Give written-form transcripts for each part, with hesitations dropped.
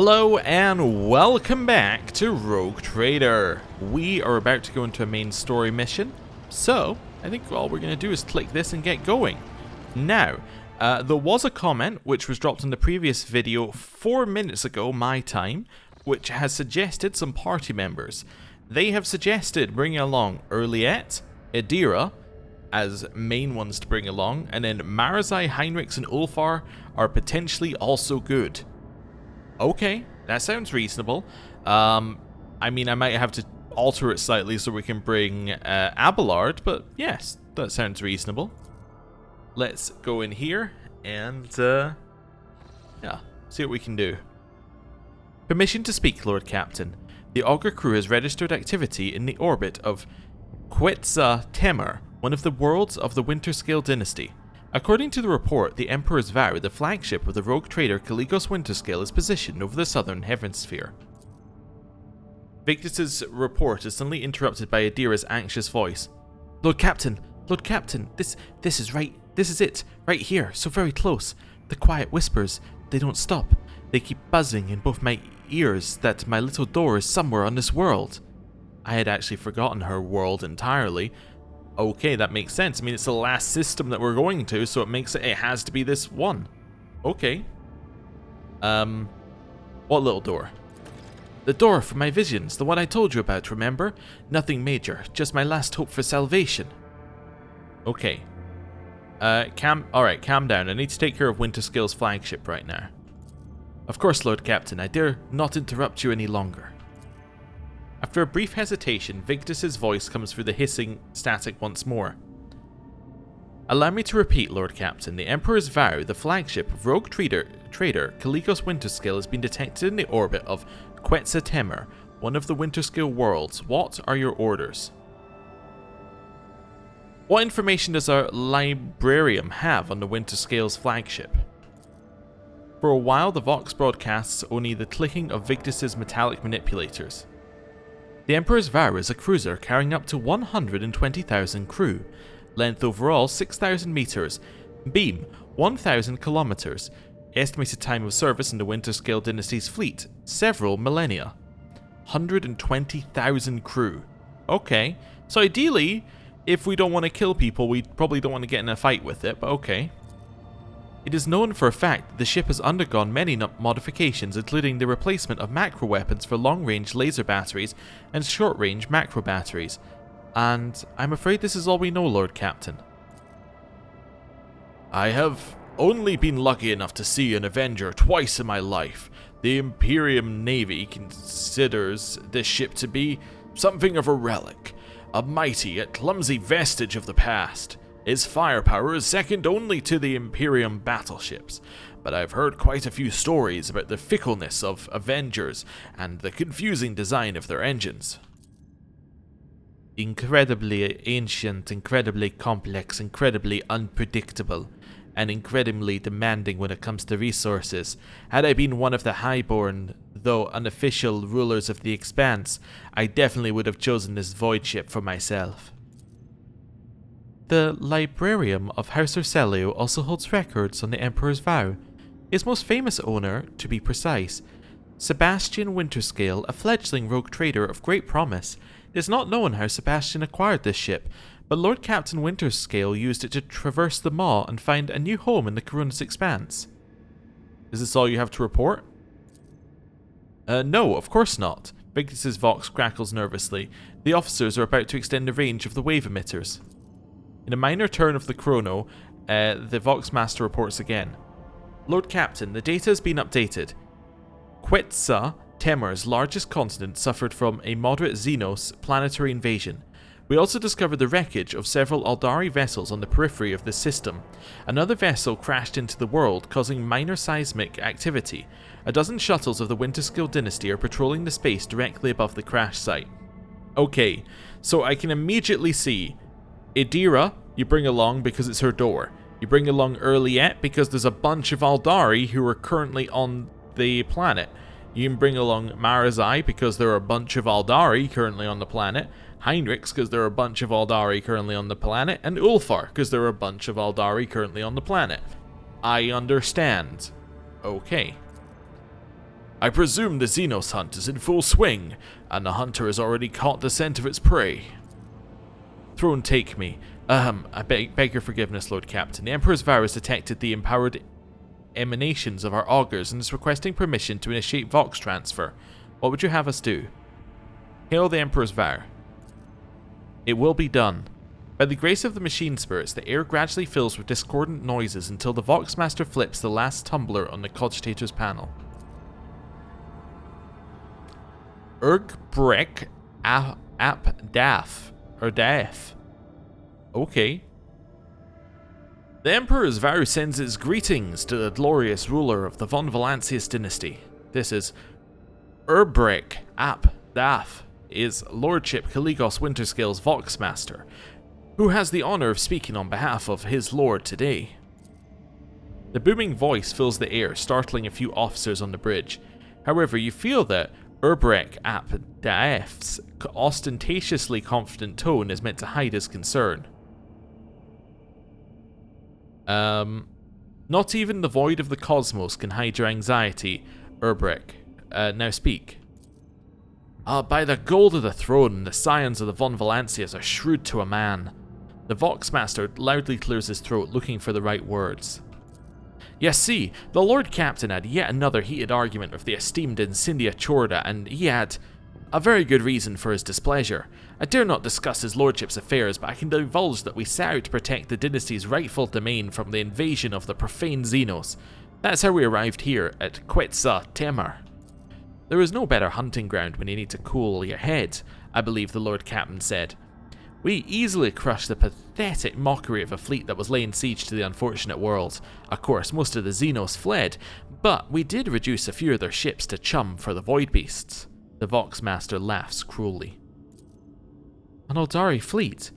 Hello and welcome back to Rogue Trader. We are about to go into a main story mission, so I think all we're going to do is click this and get going. Now, there was a comment which was dropped in the previous video 4 minutes ago, my time, which has suggested some party members. They have suggested bringing along Owlcat, Adira as main ones to bring along, and then Marazai, Heinrichs and Ulfar are potentially also good. Okay, that sounds reasonable. I mean, I might have to alter it slightly so we can bring Abelard, but yes, that sounds reasonable. Let's go in here and, yeah, see what we can do. Permission to speak, Lord Captain. The Augur crew has registered activity in the orbit of Quetzaltemur, one of the worlds of the Winterscale dynasty. According to the report, the Emperor's Vow, the flagship of the rogue trader Caligos Winterscale, is positioned over the southern hemissphere. Victus's report is suddenly interrupted by Adira's anxious voice. Lord Captain, this is it, right here, so very close. The quiet whispers, they don't stop. They keep buzzing in both my ears that my little door is somewhere on this world. I had actually forgotten her world entirely. Okay, that makes sense. I mean, it's the last system that we're going to, so it has to be this one. Okay. What little door? The door for my visions, the one I told you about, remember? Nothing major, just my last hope for salvation. Okay. Alright, calm down. I need to take care of Winterscale's flagship right now. Of course, Lord Captain, I dare not interrupt you any longer. After a brief hesitation, Victus's voice comes through the hissing static once more. Allow me to repeat, Lord Captain, the Emperor's Vow, the flagship of rogue trader Caligos Winterscale, has been detected in the orbit of Quetzaltemur, one of the Winterscale worlds. What are your orders? What information does our librarium have on the Winterscale's flagship? For a while, the Vox broadcasts only the clicking of Victus's metallic manipulators. The Emperor's Vow is a cruiser carrying up to 120,000 crew, length overall 6,000 meters, beam 1,000 kilometers, estimated time of service in the Winterscale dynasty's fleet, several millennia. 120,000 crew. Okay, so ideally, if we don't want to kill people, we probably don't want to get in a fight with it, but okay. It is known for a fact that the ship has undergone many modifications, including the replacement of macro weapons for long-range laser batteries and short-range macro batteries. And I'm afraid this is all we know, Lord Captain. I have only been lucky enough to see an Avenger twice in my life. The Imperium Navy considers this ship to be something of a relic, a mighty yet clumsy vestige of the past. Its firepower is second only to the Imperium battleships, but I've heard quite a few stories about the fickleness of Avengers and the confusing design of their engines. Incredibly ancient, incredibly complex, incredibly unpredictable, and incredibly demanding when it comes to resources. Had I been one of the highborn, though unofficial, rulers of the Expanse, I definitely would have chosen this voidship for myself. The Librarium of House Urselio also holds records on the Emperor's Vow. Its most famous owner, to be precise, Sebastian Winterscale, a fledgling rogue trader of great promise. It is not known how Sebastian acquired this ship, but Lord Captain Winterscale used it to traverse the Maw and find a new home in the Koronus Expanse. Is this all you have to report? No, of course not. Victus's Vox crackles nervously. The officers are about to extend the range of the wave emitters. In a minor turn of the chrono, the Vox Master reports again. Lord Captain, the data has been updated. Quetzaltemur's largest continent suffered from a moderate Xenos planetary invasion. We also discovered the wreckage of several Aldari vessels on the periphery of this system. Another vessel crashed into the world, causing minor seismic activity. A dozen shuttles of the Winterscale dynasty are patrolling the space directly above the crash site. Okay, so I can immediately see Adira, you bring along because it's her door. You bring along Owlcat because there's a bunch of Aldari who are currently on the planet. You can bring along Marazai because there are a bunch of Aldari currently on the planet. Heinrichs because there are a bunch of Aldari currently on the planet. And Ulfar because there are a bunch of Aldari currently on the planet. I understand. Okay. I presume the Xenos hunt is in full swing, and the hunter has already caught the scent of its prey. Throne take me. I beg your forgiveness, Lord Captain. The Emperor's vow has detected the empowered emanations of our augurs and is requesting permission to initiate Vox transfer. What would you have us do? Hail the Emperor's vow. It will be done. By the grace of the machine spirits, the air gradually fills with discordant noises until the Voxmaster flips the last tumbler on the cogitator's panel. Ergbrek ap daf. Or daf. Okay. The Emperor's vow sends its greetings to the glorious ruler of the Von Valancius dynasty. This is Erbrek ap daf, is Lordship Kaligos Winterscale's Voxmaster, who has the honor of speaking on behalf of his lord today. The booming voice fills the air, startling a few officers on the bridge. However, you feel that Erbrek ap Daef's ostentatiously confident tone is meant to hide his concern. Not even the void of the cosmos can hide your anxiety, Erbrek. Now speak. By the gold of the throne, the scions of the Von Valancius are shrewd to a man. The Voxmaster loudly clears his throat, looking for the right words. You see, the Lord Captain had yet another heated argument with the esteemed Incendia Chorda, and he had a very good reason for his displeasure. I dare not discuss his lordship's affairs, but I can divulge that we set out to protect the dynasty's rightful domain from the invasion of the profane Xenos. That's how we arrived here at Quetzal Temur. There is no better hunting ground when you need to cool your head, I believe the Lord Captain said. We easily crushed the pathetic mockery of a fleet that was laying siege to the unfortunate world. Of course, most of the Xenos fled, but we did reduce a few of their ships to chum for the Void Beasts. The Voxmaster laughs cruelly. An Aldari fleet?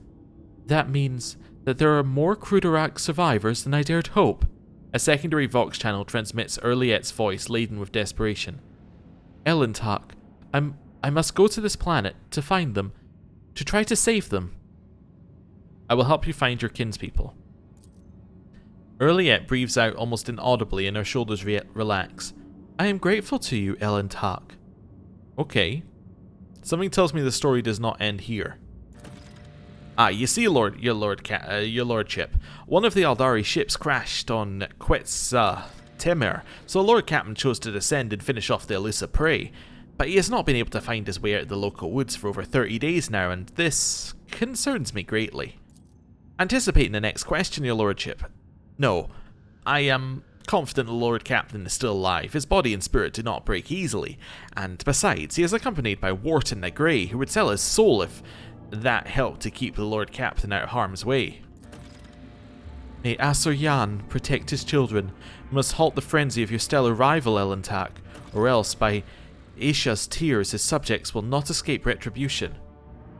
That means that there are more Crudorak survivors than I dared hope. A secondary Vox channel transmits Erliet's voice laden with desperation. Elentak, I must go to this planet to find them, to try to save them. I will help you find your kinspeople. Erliet breathes out almost inaudibly and her shoulders relax. I am grateful to you, Elentak. Okay. Something tells me the story does not end here. You see, your lordship, one of the Aldari ships crashed on Quetzal Temur, so Lord Captain chose to descend and finish off the elusive prey. But he has not been able to find his way out of the local woods for over 30 days now, and this concerns me greatly. Anticipating the next question, your lordship. No, I am confident the Lord Captain is still alive. His body and spirit do not break easily, and besides, he is accompanied by Wharton the Grey, who would sell his soul if that helped to keep the Lord Captain out of harm's way. May Asur Yan protect his children. We must halt the frenzy of your stellar rival, Elentak, or else by Aisha's tears his subjects will not escape retribution.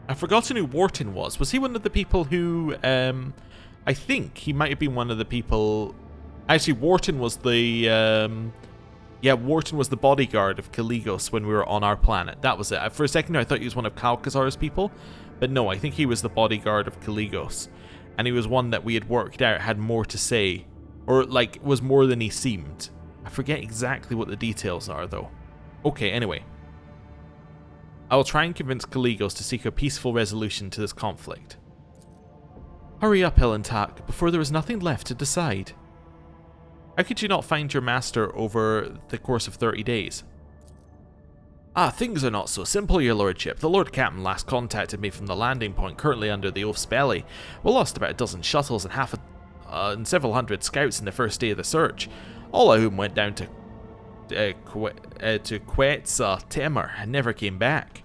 I've forgotten who Wharton was. Was he one of the people who, I think he might have been one of the people... Actually, Wharton was the, Wharton was the bodyguard of Kaligos when we were on our planet. That was it. For a second I thought he was one of Kalkazar's people, but no, I think he was the bodyguard of Kaligos. And he was one that we had worked out had more to say, or like, was more than he seemed. I forget exactly what the details are, though. Okay, anyway. I will try and convince Kaligos to seek a peaceful resolution to this conflict. Hurry up, Elentak, before there is nothing left to decide. How could you not find your master over the course of 30 days? Things are not so simple, your lordship. The Lord Captain last contacted me from the landing point currently under the Oath's belly. We lost about a dozen shuttles and several hundred scouts in the first day of the search, all of whom went down to Quetzal Temur and never came back.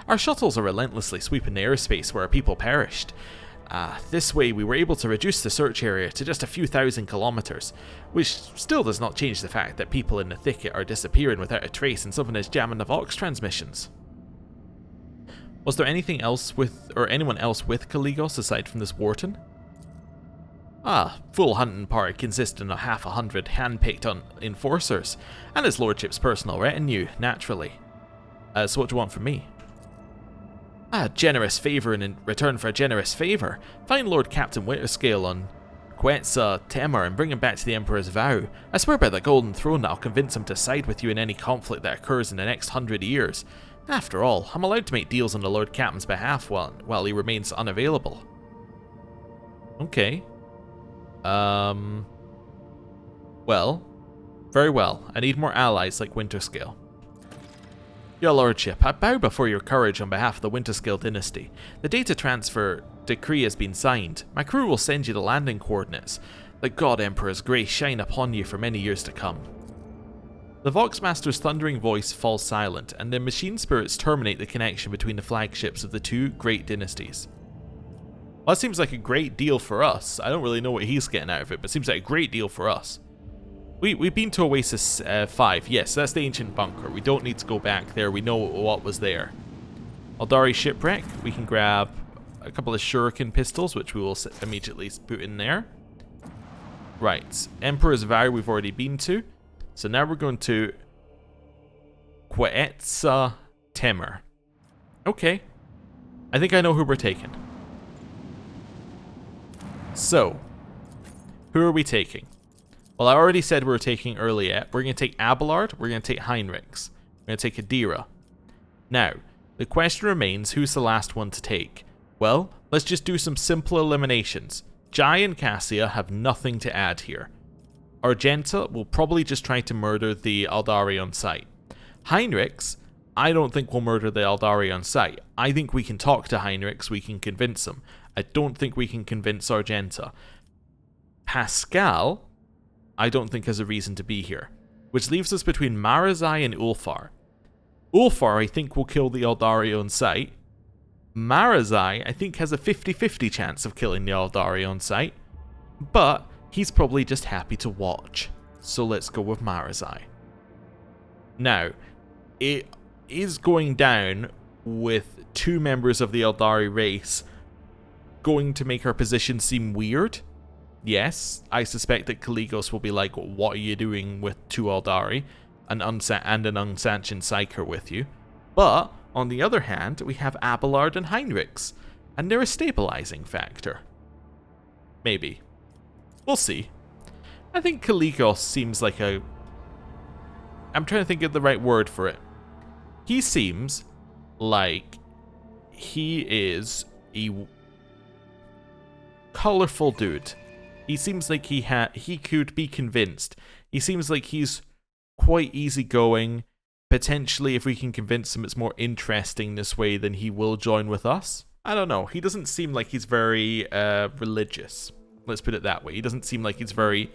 Our shuttles are relentlessly sweeping the airspace where our people perished. This way we were able to reduce the search area to just a few thousand kilometers, which still does not change the fact that people in the thicket are disappearing without a trace and someone is jamming the Vox transmissions. Was there anything else anyone else with Kaligos aside from this Wharton? Full hunting party consisting of half 100 hand-picked enforcers, and his lordship's personal retinue, naturally. So what do you want from me? A generous favour in return for a generous favour. Find Lord Captain Winterscale on Quetzal Temur and bring him back to the Emperor's vow. I swear by the Golden Throne that I'll convince him to side with you in any conflict that occurs in the next 100 years. After all, I'm allowed to make deals on the Lord Captain's behalf while he remains unavailable. Okay. Well, very well. I need more allies like Winterscale. Your Lordship, I bow before your courage on behalf of the Winterscale dynasty. The data transfer decree has been signed. My crew will send you the landing coordinates. The God Emperor's grace shine upon you for many years to come. The Voxmaster's thundering voice falls silent, and the machine spirits terminate the connection between the flagships of the two great dynasties. Well, that seems like a great deal for us. I don't really know what he's getting out of it, but it seems like a great deal for us. We've been to Oasis 5. Yes, that's the ancient bunker. We don't need to go back there. We know what was there. Aldari Shipwreck. We can grab a couple of shuriken pistols, which we will immediately put in there. Right. Emperor's Vow we've already been to. So now we're going to Quetzal Temur. Okay. I think I know who we're taking. So, who are we taking? Well, I already said we were taking Earliet. We're going to take Abelard. We're going to take Heinrichs. We're going to take Adira. Now, the question remains, who's the last one to take? Well, let's just do some simple eliminations. Jai and Cassia have nothing to add here. Argenta will probably just try to murder the Aldari on sight. Heinrichs, I don't think will murder the Aldari on sight. I think we can talk to Heinrichs, we can convince him. I don't think we can convince Argenta. Pascal, I don't think has a reason to be here. Which leaves us between Marazai and Ulfar. Ulfar, I think, will kill the Aldari on sight. Marazai, I think, has a 50-50 chance of killing the Aldari on sight. But he's probably just happy to watch. So let's go with Marazai. Now, it is going down with two members of the Aldari race going to make our position seem weird. Yes, I suspect that Kaligos will be like, what are you doing with two Aldari and an unsanctioned Psyker with you? But, on the other hand, we have Abelard and Heinrichs, and they're a stabilizing factor. Maybe. We'll see. I think Kaligos seems like a... I'm trying to think of the right word for it. He seems like he is a colorful dude. He seems like he could be convinced. He seems like he's quite easygoing. Potentially, if we can convince him it's more interesting this way, then he will join with us. I don't know. He doesn't seem like he's very religious. Let's put it that way. He doesn't seem like he's very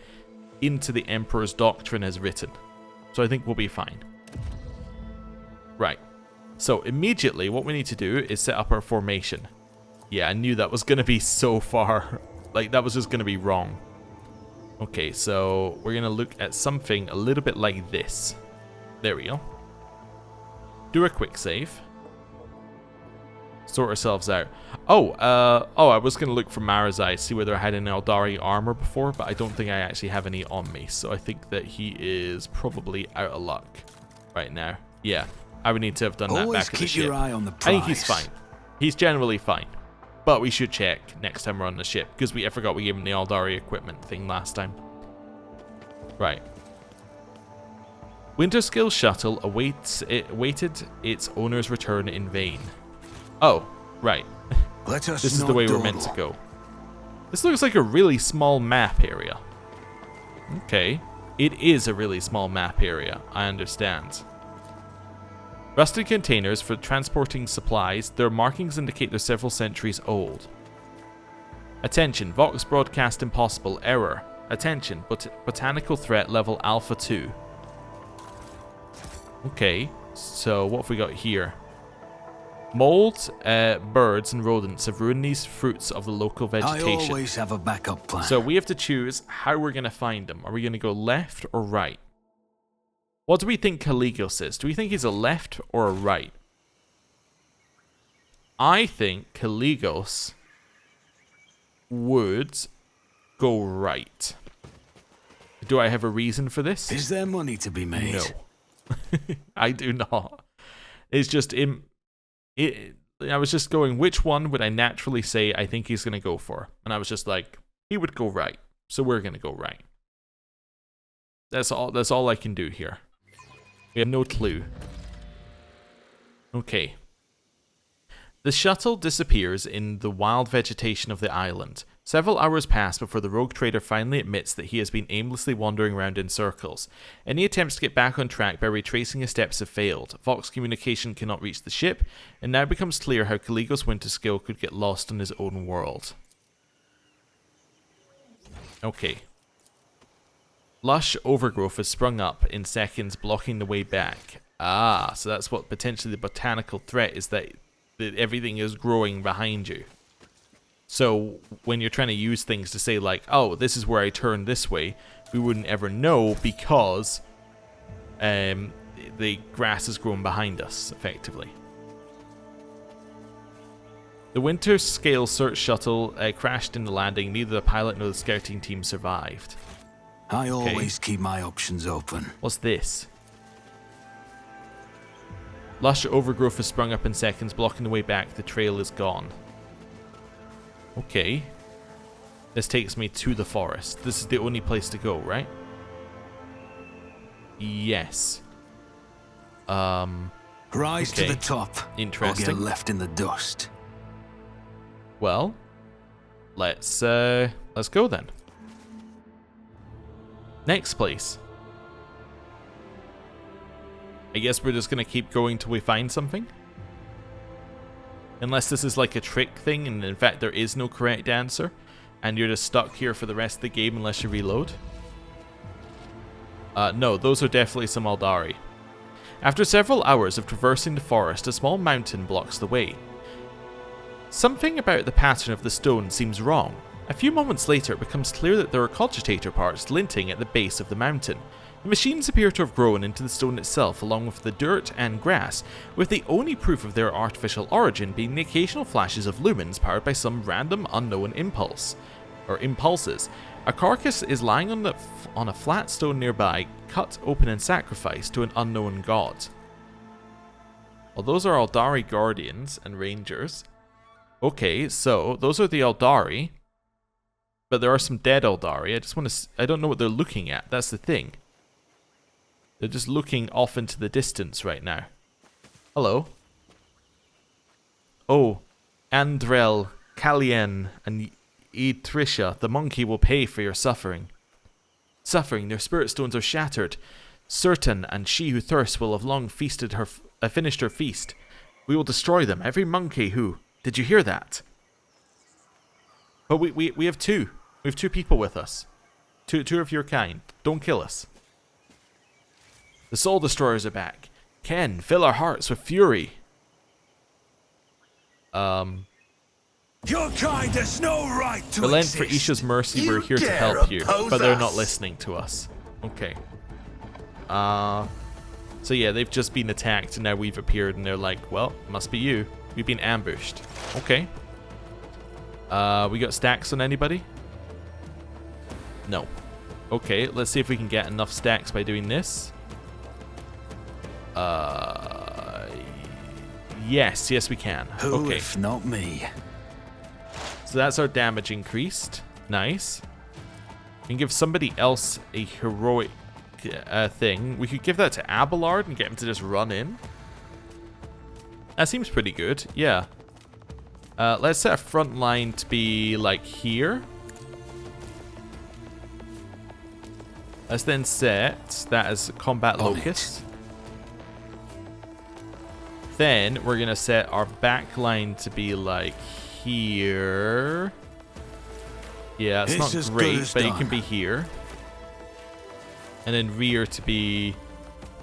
into the Emperor's doctrine as written. So I think we'll be fine. Right. So immediately, what we need to do is set up our formation. Yeah, I knew that was going to be so far... Like, that was just going to be wrong. Okay, so we're going to look at something a little bit like this. There we go. Do a quick save. Sort ourselves out. Oh, I was going to look for Marazai, see whether I had any Aldari armor before, but I don't think I actually have any on me. So I think that he is probably out of luck right now. Yeah, I would need to have done that back at the ship. Eye on the prize. I think he's fine. He's generally fine. But we should check next time we're on the ship, because I forgot we gave him the Aldari equipment thing last time. Right. Winterscale shuttle awaited its owner's return in vain. Oh, right. This is the way we're meant to go. This looks like a really small map area. Okay. It is a really small map area, I understand. Rusted containers for transporting supplies. Their markings indicate they're several centuries old. Attention, Vox broadcast impossible. Error. Attention, botanical threat level Alpha 2. Okay, so what have we got here? Mold, birds, and rodents have ruined these fruits of the local vegetation. I always have a backup plan. So we have to choose how we're going to find them. Are we going to go left or right? What do we think Kaligos is? Do we think he's a left or a right? I think Kaligos would go right. Do I have a reason for this? Is there money to be made? No. I do not. It's just I was just going, which one would I naturally say I think he's going to go for? And I was just like, he would go right. So we're going to go right. That's all I can do here. We have no clue. Okay. The shuttle disappears in the wild vegetation of the island. Several hours pass before the rogue trader finally admits that he has been aimlessly wandering around in circles. Any attempts to get back on track by retracing his steps have failed. Vox communication cannot reach the ship, and now becomes clear how Caligos Winterskill could get lost in his own world. Okay. Lush overgrowth has sprung up in seconds, blocking the way back. Ah, so that's what potentially the botanical threat is, that everything is growing behind you. So when you're trying to use things to say like, oh, this is where I turn this way, we wouldn't ever know because the grass has grown behind us, effectively. The winter scale search shuttle crashed in the landing. Neither the pilot nor the scouting team survived. I always keep my options open. What's this? Lush overgrowth has sprung up in seconds, blocking the way back. The trail is gone. Okay. This takes me to the forest. This is the only place to go, right? Yes. Rise to the top. Interesting. Or get left in the dust. Well, let's go then. Next place. I guess we're just gonna keep going till we find something. Unless this is like a trick thing, and in fact there is no correct answer, and you're just stuck here for the rest of the game unless you reload. No, those are definitely some Aldari. After several hours of traversing the forest, a small mountain blocks the way. Something about the pattern of the stone seems wrong. A few moments later, it becomes clear that there are cogitator parts glinting at the base of the mountain. The machines appear to have grown into the stone itself, along with the dirt and grass, with the only proof of their artificial origin being the occasional flashes of lumens powered by some random unknown impulses. A carcass is lying on a flat stone nearby, cut open and sacrificed to an unknown god. Well, those are Aldari Guardians and Rangers. Okay, so those are the Aldari, but there are some dead Aldari. I don't know what they're looking at. That's the thing. They're just looking off into the distance right now. Hello. Oh, Andrel, Kalien, and Etrisha, the monkey will pay for your suffering. Suffering, their spirit stones are shattered. Certain, and she who thirsts will have long finished her feast. We will destroy them, every monkey who... Did you hear that? But we have two. We have two people with us. Two of your kind. Don't kill us. The Soul Destroyers are back. Ken, fill our hearts with fury. Your kind has no right to Relent exist. for Isha's mercy, we're here to help you. But they're not listening to us. Okay. So yeah, they've just been attacked and now we've appeared and they're like, well, must be you. We've been ambushed. Okay. We got stacks on anybody? No. Okay, let's see if we can get enough stacks by doing this. Yes we can. Who Okay. if not me? So that's our damage increased. Nice. We can give somebody else a heroic thing. We could give that to Abelard and get him to just run in. That seems pretty good. Yeah. Let's set a front line to be like here. Let's then set that as combat locust. Then we're going to set our back line to be like here. Yeah, it's not great, but it can be here. And then rear to be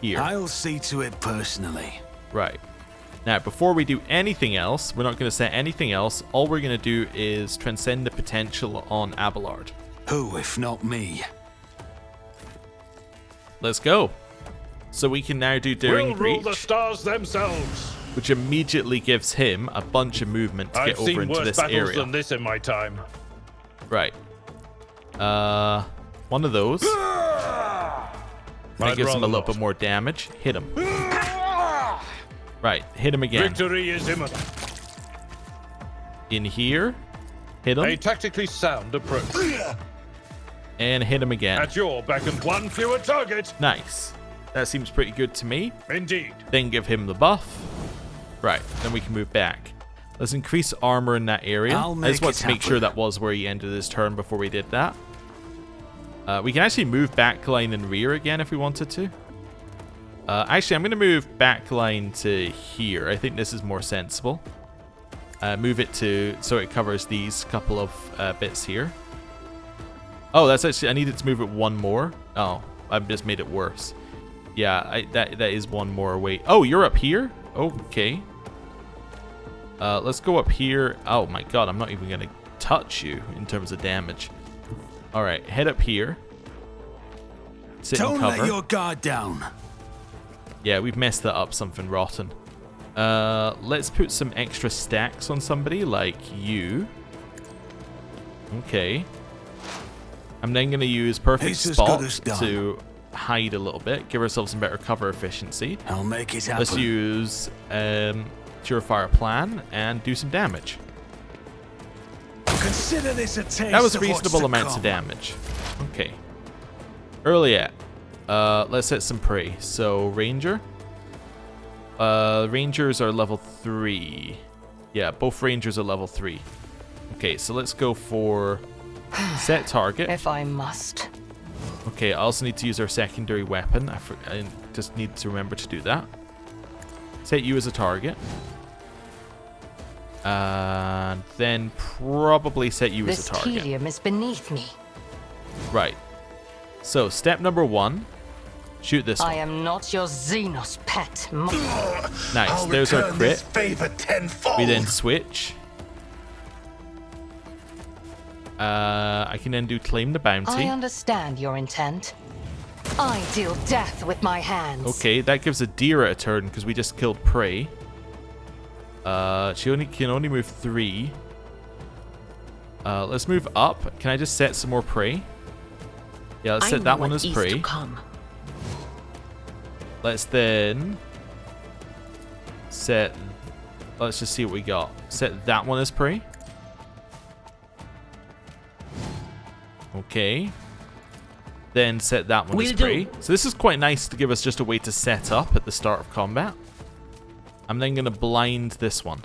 here. I'll see to it personally. Right. Now, before we do anything else, we're not going to set anything else. All we're going to do is transcend the potential on Abelard. Who if not me? Let's go. So we can now do Daring We'll rule Breach, the stars themselves. which immediately gives him a bunch of movement to I've get over seen into worse this battles area. than this in my time. Right. One of those. That gives him a little bit more damage. Hit him. Right, hit him again. Victory is imminent. In here. Hit him. A tactically sound approach. And hit him again. At your beck and one fewer target. Nice. That seems pretty good to me. Indeed. Then give him the buff. Right, then we can move back. Let's increase armor in that area. I just want to make sure that was where he ended his turn before we did that. We can actually move back line and rear again if we wanted to. Actually, I'm going to move back line to here. I think this is more sensible. Move it to so it covers these couple of bits here. Oh, that's actually, I needed to move it one more. Oh, I've just made it worse. Yeah, that is one more away. Oh, you're up here? Okay. Let's go up here. Oh my god, I'm not even going to touch you in terms of damage. Alright, head up here. Sit and cover. Don't let your guard down. Yeah, we've messed that up something rotten. Let's put some extra stacks on somebody like you. Okay. I'm then going to use perfect spot to hide a little bit, give ourselves some better cover efficiency. I'll make it happen. Let's use Surefire Plan and do some damage. Consider this a taste. That was of what's reasonable to amounts come. of damage. Okay. Early at. Let's set some prey. So Ranger. Rangers are level 3. Yeah, both Rangers are level 3. Okay, so let's go for set target. If I must. Okay, I also need to use our secondary weapon. I just need to remember to do that. Set you as a target. And then probably set you as a target. This tedium is beneath me. Right. So, step number 1. Shoot this one. I am not your Xenos pet. Nice, there's our crit. Favor tenfold. We then switch. I can then do claim the bounty. I understand your intent. I deal death with my hands. Okay, that gives a deer a turn because we just killed prey. She can only move 3. Let's move up. Can I just set some more prey? Yeah, let's set that one as prey. Let's then set. Let's just see what we got. Set that one as prey. Okay. Then set that one as prey. So this is quite nice to give us just a way to set up at the start of combat. I'm then going to blind this one.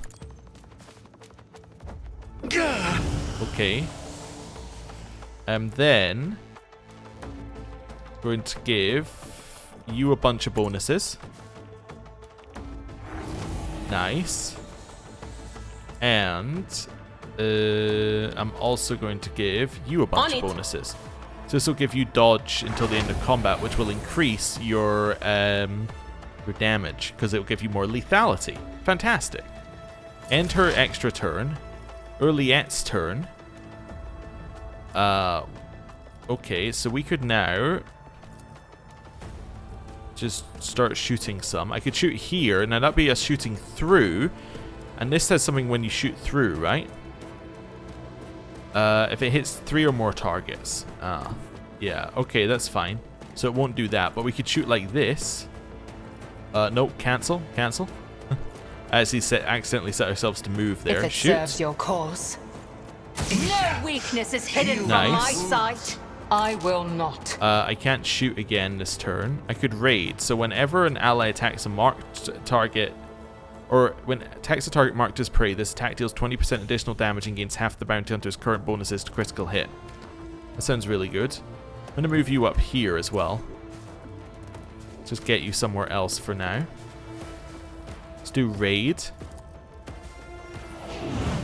Okay. And then going to give you a bunch of bonuses. Nice. And I'm also going to give you a bunch of bonuses. So this will give you dodge until the end of combat, which will increase your damage because it will give you more lethality. Fantastic. End her extra turn. Earlyette's turn. Okay, so we could now just start shooting some. I could shoot here. Now that'd be us shooting through. And this says something when you shoot through, right? If it hits 3 or more targets. Yeah, okay, that's fine. So it won't do that, but we could shoot like this. Nope, cancel. Actually accidentally set ourselves to move there. If it Shoot. serves your cause. No weakness is hidden from my sight. I will not. I can't shoot again this turn. I could raid. So whenever an ally attacks a marked target, or when attacks a target marked as prey, this attack deals 20% additional damage and gains half the bounty hunter's current bonuses to critical hit. That sounds really good. I'm going to move you up here as well. Just get you somewhere else for now. Let's do raid.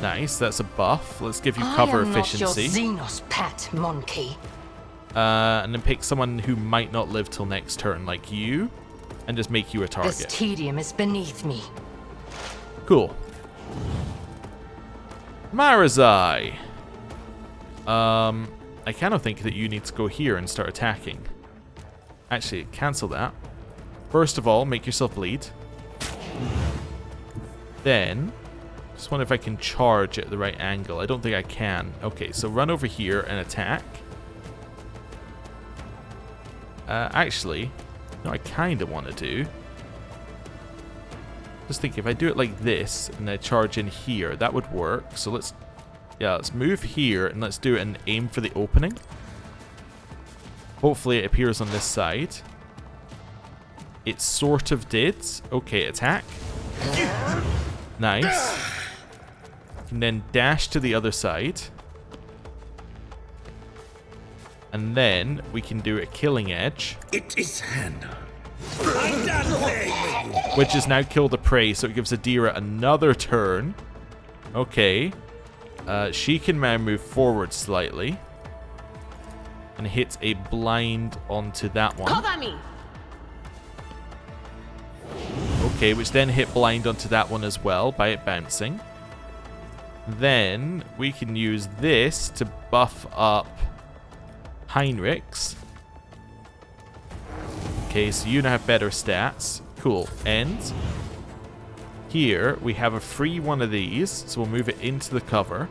Nice, that's a buff. Let's give you cover efficiency. I am not your Xenos pet, monkey. And then pick someone who might not live till next turn, like you, and just make you a target. This tedium is beneath me. Cool. Marazai. I kind of think that you need to go here and start attacking. Actually, cancel that. First of all, make yourself bleed. Then, just wonder if I can charge at the right angle. I don't think I can. Okay, so run over here and attack. Actually, no, I kind of want to do. Just think if I do it like this and I charge in here, that would work. So let's move here and let's do it and aim for the opening. Hopefully it appears on this side. It sort of did. Okay, attack. Nice. And then dash to the other side. And then we can do a killing edge. It is Hannah. Which has now killed the prey, so it gives Adira another turn. Okay. She can now move forward slightly. And hits a blind onto that one. Cover me. Okay, which then hit blind onto that one as well by it bouncing. Then we can use this to buff up Heinrich's. Okay, so you now have better stats. Cool. And here we have a free one of these, so we'll move it into the cover.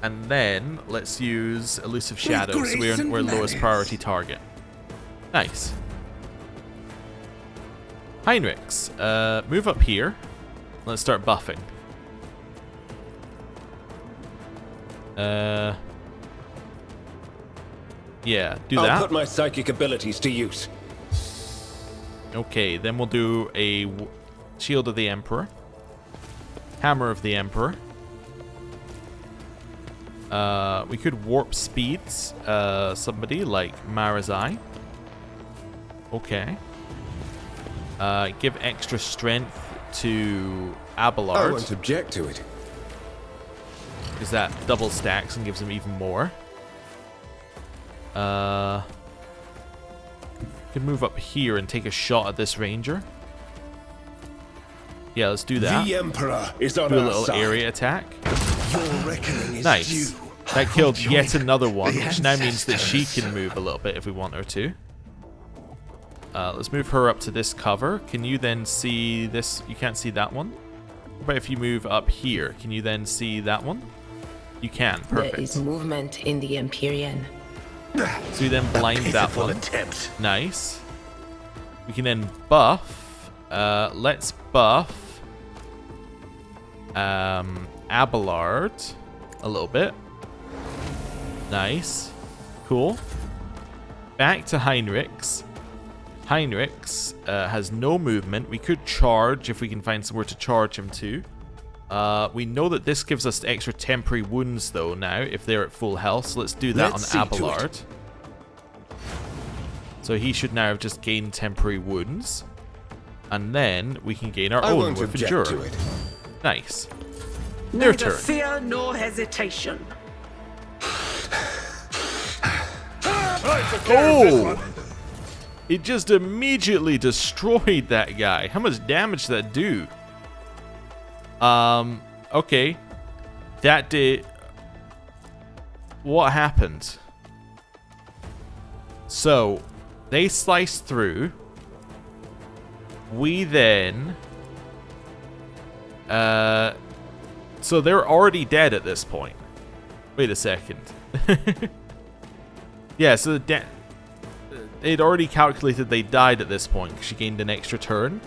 And then let's use Elusive Shadow, so we're lowest priority target. Nice. Heinrich's, move up here. Let's start buffing. Yeah, do that. I'll put my psychic abilities to use. Okay, then we'll do a Shield of the Emperor. Hammer of the Emperor. We could warp speeds somebody like Marazai. Okay. Give extra strength to Abelard. I won't object to it. Because that double stacks and gives him even more. Could move up here and take a shot at this ranger. Yeah, let's do that. The Emperor is on Do a our little side. area attack. Your reckoning is Nice. due. That killed From yet joining another one, the which now means that she ancestors. can move a little bit if we want her to. Let's move her up to this cover. Can you then see this? You can't see that one. What about if you move up here? Can you then see that one? You can. There is Perfect. movement in the Imperium. So you then blind that Pitiful one. attempt. Nice. We can then buff. Let's buff Abelard a little bit. Nice. Cool. Back to Heinrich's. Heinrich's has no movement. We could charge if we can find somewhere to charge him to. We know that this gives us extra temporary wounds though now if they're at full health. So let's do that Let's see on to it. Abelard. So he should now have just gained temporary wounds. And then we can gain our I own won't with object Endure. to it. Nice. Their Neither turn. fear nor hesitation. Oh! It just immediately destroyed that guy. How much damage did that do? Okay. That did... What happened? So, they sliced through. We then... So they're already dead at this point. Wait a second. Yeah, so they'd already calculated they died at this point because she gained an extra turn.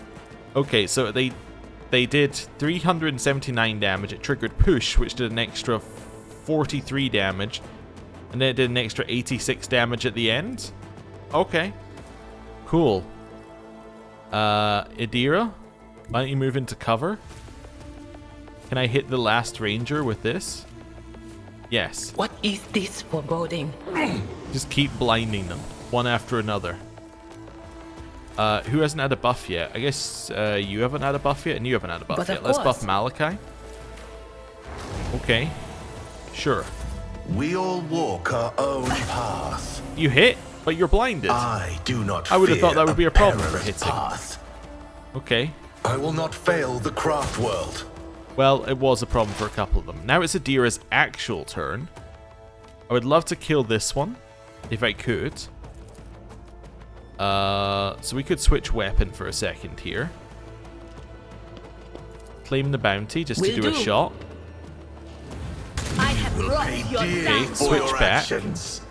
Okay, so they did 379 damage. It triggered push, which did an extra 43 damage. And then it did an extra 86 damage at the end. Okay. Cool. Adira, why don't you move into cover? Can I hit the last ranger with this? Yes. What is this foreboding? Just keep blinding them, one after another. Who hasn't had a buff yet? I guess you haven't had a buff yet, and you haven't had a buff But yet. of Let's buff course. Malachi. Okay. Sure. We all walk our own path. You hit, but you're blinded. I do not I would have fear thought that would be a problem for perilous hitting. path. Okay. I will not fail the craft world. Well, it was a problem for a couple of them. Now it's Adira's actual turn. I would love to kill this one, if I could. So we could switch weapon for a second here. Claim the bounty just to Will do a do. shot. I have brought Pay your dear down. for switch your back. actions.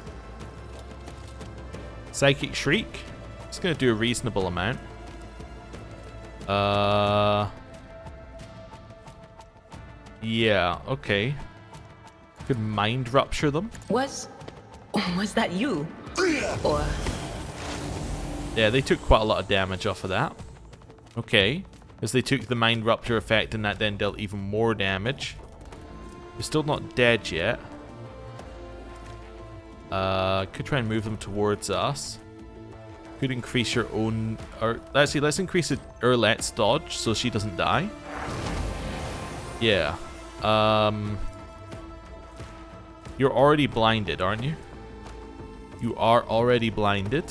Psychic Shriek. Just gonna do a reasonable amount. Yeah, okay. Could mind rupture them. Was Was that you? Or Yeah, they took quite a lot of damage off of that. Okay. As they took the mind rupture effect and that then dealt even more damage. They're still not dead yet. Could try and move them towards us. Could increase your own... Or actually, let's increase Erlet's dodge so she doesn't die. Yeah. You're already blinded, aren't you? You are already blinded.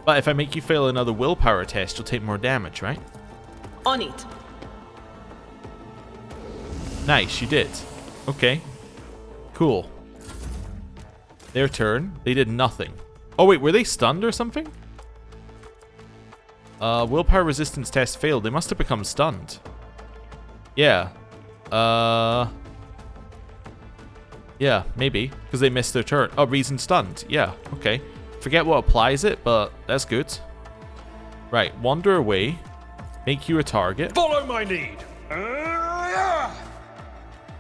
But if I make you fail another willpower test, you'll take more damage, right? on it. Nice, you did. Okay. Cool. Their turn. They did nothing. Oh wait, were they stunned or something? Willpower resistance test failed. They must have become stunned. Yeah. Yeah, maybe. Because they missed their turn. Oh, reason stunned. Yeah, okay. Forget what applies it, but that's good. Right, wander away. Make you a target. Follow my lead.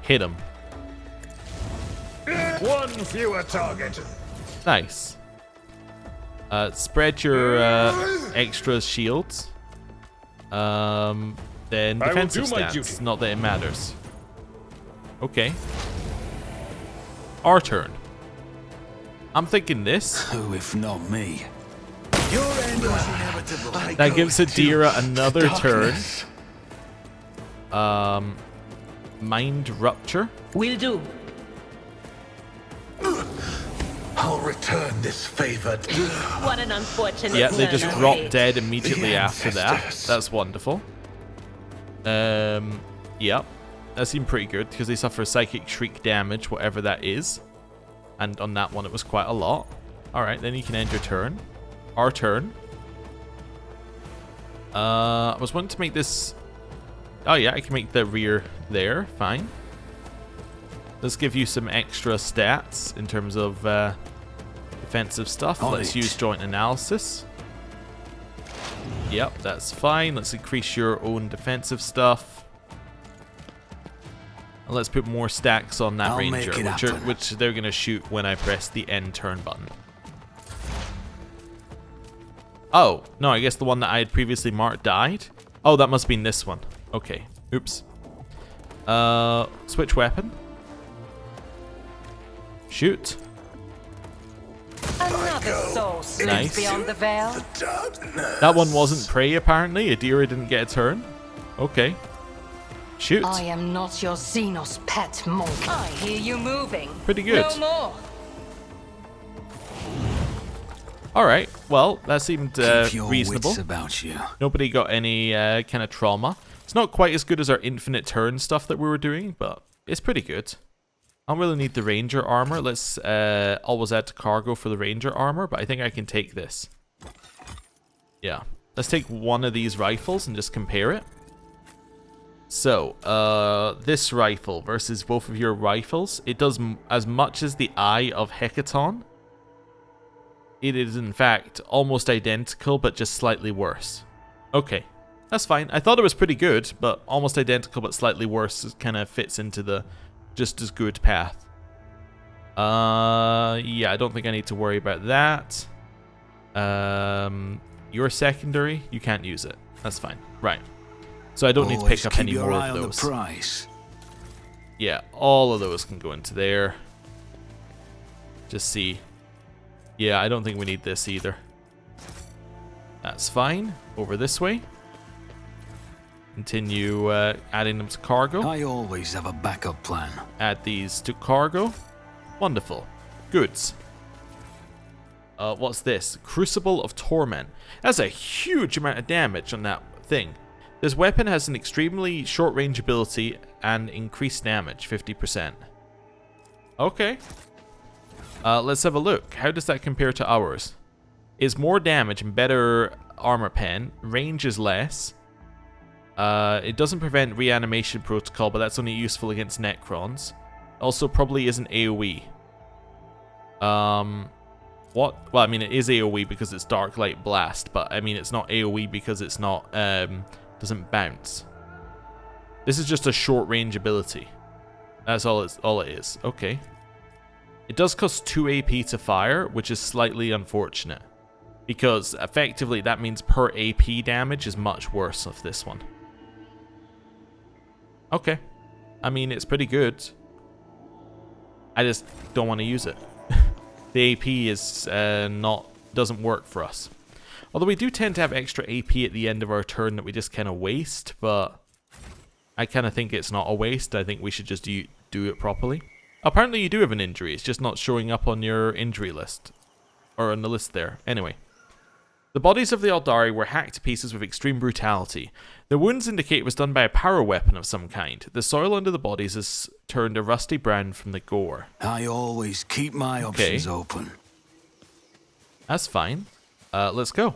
Hit him. One fewer target. Nice. Spread your extra shields. Then defensive stats. Not that it matters. Okay. Our turn. I'm thinking this. Who, if not me? Your end was inevitable. That gives Adira another turn. Mind rupture. Will do. I'll return this favor. What an unfortunate Yeah, they just turn. drop dead immediately The after that. ancestors. That's wonderful. Yep. That seemed pretty good because they suffer psychic shriek damage, whatever that is. And on that one, it was quite a lot. Alright, then you can end your turn. Our turn. I was wanting to make this... Oh yeah, I can make the rear there. Fine. Let's give you some extra stats in terms of defensive stuff. Let's use joint analysis. Yep, that's fine. Let's increase your own defensive stuff. And let's put more stacks on that ranger, which they're going to shoot when I press the end turn button. Oh, no, I guess the one that I had previously marked died. Oh, that must be this one. Okay, oops. Switch weapon. Shoot. Another soul slips Nice. beyond the veil. That one wasn't prey, apparently. Adira didn't get a turn. Okay. Shoot. I am not your Xenos pet monk. I hear you moving. Pretty good. No more. Alright, well, that seemed Keep your reasonable. wits about you. Nobody got any kind of trauma. It's not quite as good as our infinite turn stuff that we were doing, but it's pretty good. I don't really need the ranger armor. Let's always add to cargo for the ranger armor, but I think I can take this. Yeah. Let's take one of these rifles and just compare it. So, this rifle versus both of your rifles, it does as much as the Eye of Hecaton. It is, in fact, almost identical, but just slightly worse. Okay, that's fine. I thought it was pretty good, but almost identical, but slightly worse kind of fits into the just as good path. Yeah, I don't think I need to worry about that. Your secondary, you can't use it. That's fine. Right. So I don't need to pick up any more of those. Yeah, all of those can go into there. Just see. Yeah, I don't think we need this either. That's fine. Over this way. Continue adding them to cargo. I always have a backup plan. Add these to cargo. Wonderful. Goods. What's this? Crucible of Torment. That's a huge amount of damage on that thing. This weapon has an extremely short range ability and increased damage, 50%. Okay. Let's have a look. How does that compare to ours? It's more damage and better armor pen. Range is less. It doesn't prevent reanimation protocol, but that's only useful against Necrons. Also, probably isn't AoE. What? Well, I mean, it is AoE because it's Dark Light Blast, but I mean, it's not AoE because it's not, doesn't bounce. This is just a short range ability. That's all it is. Okay. It does cost 2 AP to fire, which is slightly unfortunate. Because effectively that means per AP damage is much worse of this one. Okay. I mean, it's pretty good. I just don't want to use it. The AP is doesn't work for us. Although we do tend to have extra AP at the end of our turn that we just kind of waste, but I kind of think it's not a waste. I think we should just do it properly. Apparently you do have an injury, it's just not showing up on your injury list. Or on the list there. Anyway. The bodies of the Aldari were hacked to pieces with extreme brutality. The wounds indicate it was done by a power weapon of some kind. The soil under the bodies has turned a rusty brown from the gore. I always keep my options open. That's fine. Let's go.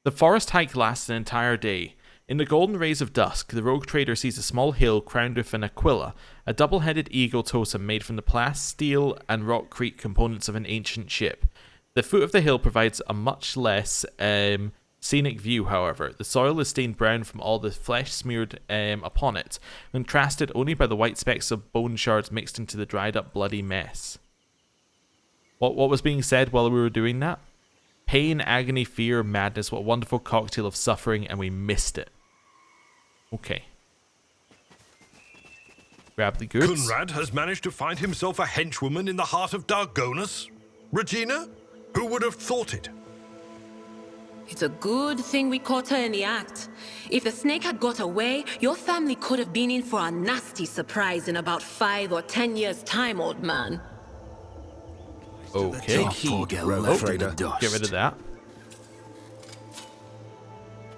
The forest hike lasts an entire day. In the golden rays of dusk, the rogue trader sees a small hill crowned with an aquila, a double-headed eagle totem made from the plast, steel, and rockcrete components of an ancient ship. The foot of the hill provides a much less scenic view, however. The soil is stained brown from all the flesh smeared upon it, contrasted only by the white specks of bone shards mixed into the dried-up bloody mess. What was being said while we were doing that? Pain, agony, fear, madness, what a wonderful cocktail of suffering, and we missed it. Okay. Grab the goods. Kunrad has managed to find himself a henchwoman in the heart of Dargonus. Regina? Who would have thought it? It's a good thing we caught her in the act. If the snake had got away, your family could have been in for a nasty surprise in about 5 or 10 years' time, old man. Okay. Get left in the dust. Get rid of that.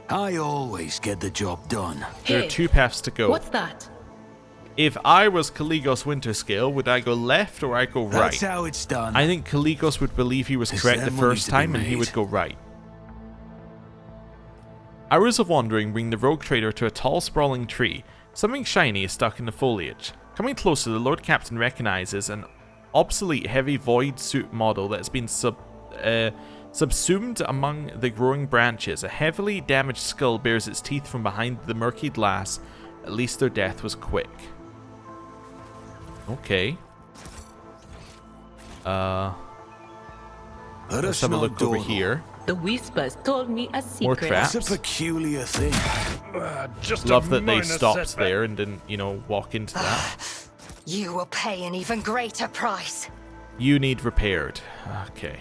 I always get the job done. There Hey, are 2 paths to go. What's that? If I was Kaligos Winterscale, would I go left or I go right? That's how it's done. I think Kaligos would believe he was correct the there money first to be time and he made? would go right. Hours of wandering bring the rogue trader to a tall, sprawling tree. Something shiny is stuck in the foliage. Coming closer, the Lord Captain recognizes an obsolete heavy void suit model that has been subsumed among the growing branches. A heavily damaged skull bears its teeth from behind the murky glass. At least their death was quick. Okay. Let's have a look over here. The whispers told me a More secret. traps. It's a peculiar thing. Just Love a that they minor stopped setback. there and didn't, walk into that. You will pay an even greater price. You need repaired. Okay.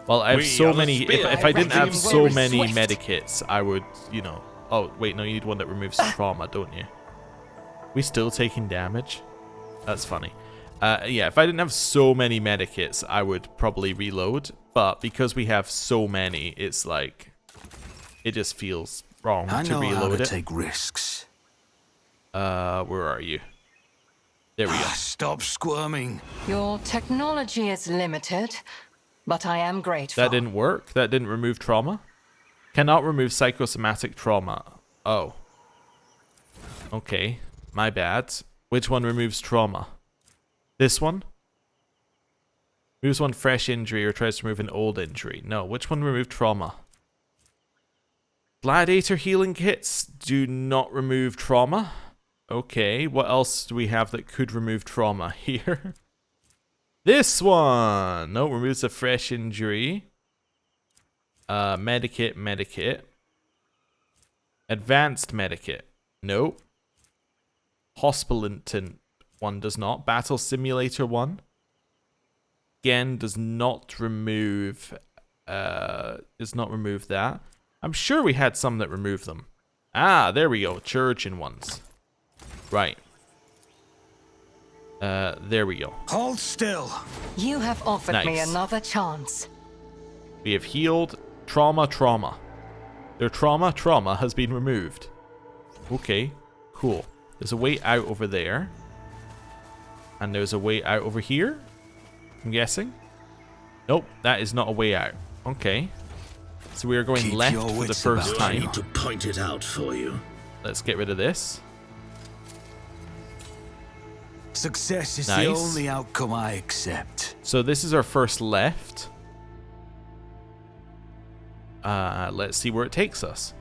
Well, I have We so are the many. spear. If I didn't have Everything so very many swift. medikits, I would, Oh, wait, no, you need one that removes trauma, don't you? We still taking damage? That's funny. Yeah, if I didn't have so many medikits, I would probably reload. But because we have so many, it's like, it just feels wrong I to know how reload to it. take risks. Where are you? There we go. Stop squirming. Your technology is limited, but I am grateful. That didn't work. That didn't remove trauma. Cannot remove psychosomatic trauma. Oh. Okay. My bad. Which one removes trauma? This one? Removes one fresh injury or tries to remove an old injury. No. Which one removed trauma? Gladiator healing kits do not remove trauma. Okay. What else do we have that could remove trauma here? This one! No, removes a fresh injury. Medikit. Advanced medikit. Nope. Hospitantant one does not. Battle simulator one. Again, does not remove that. I'm sure we had some that removed them. Ah, there we go. Chirurgeon ones. Right. There we go. Hold still. You have offered me Nice. another chance. We have healed trauma. Their trauma has been removed. Okay, cool. There's a way out over there. And there's a way out over here, I'm guessing. Nope, that is not a way out. Okay. So we are going Keep left your for the wits first about time. you. To point it out for you. Let's get rid of this. Success is Nice. the only outcome I accept. So this is our first left. Let's see where it takes us.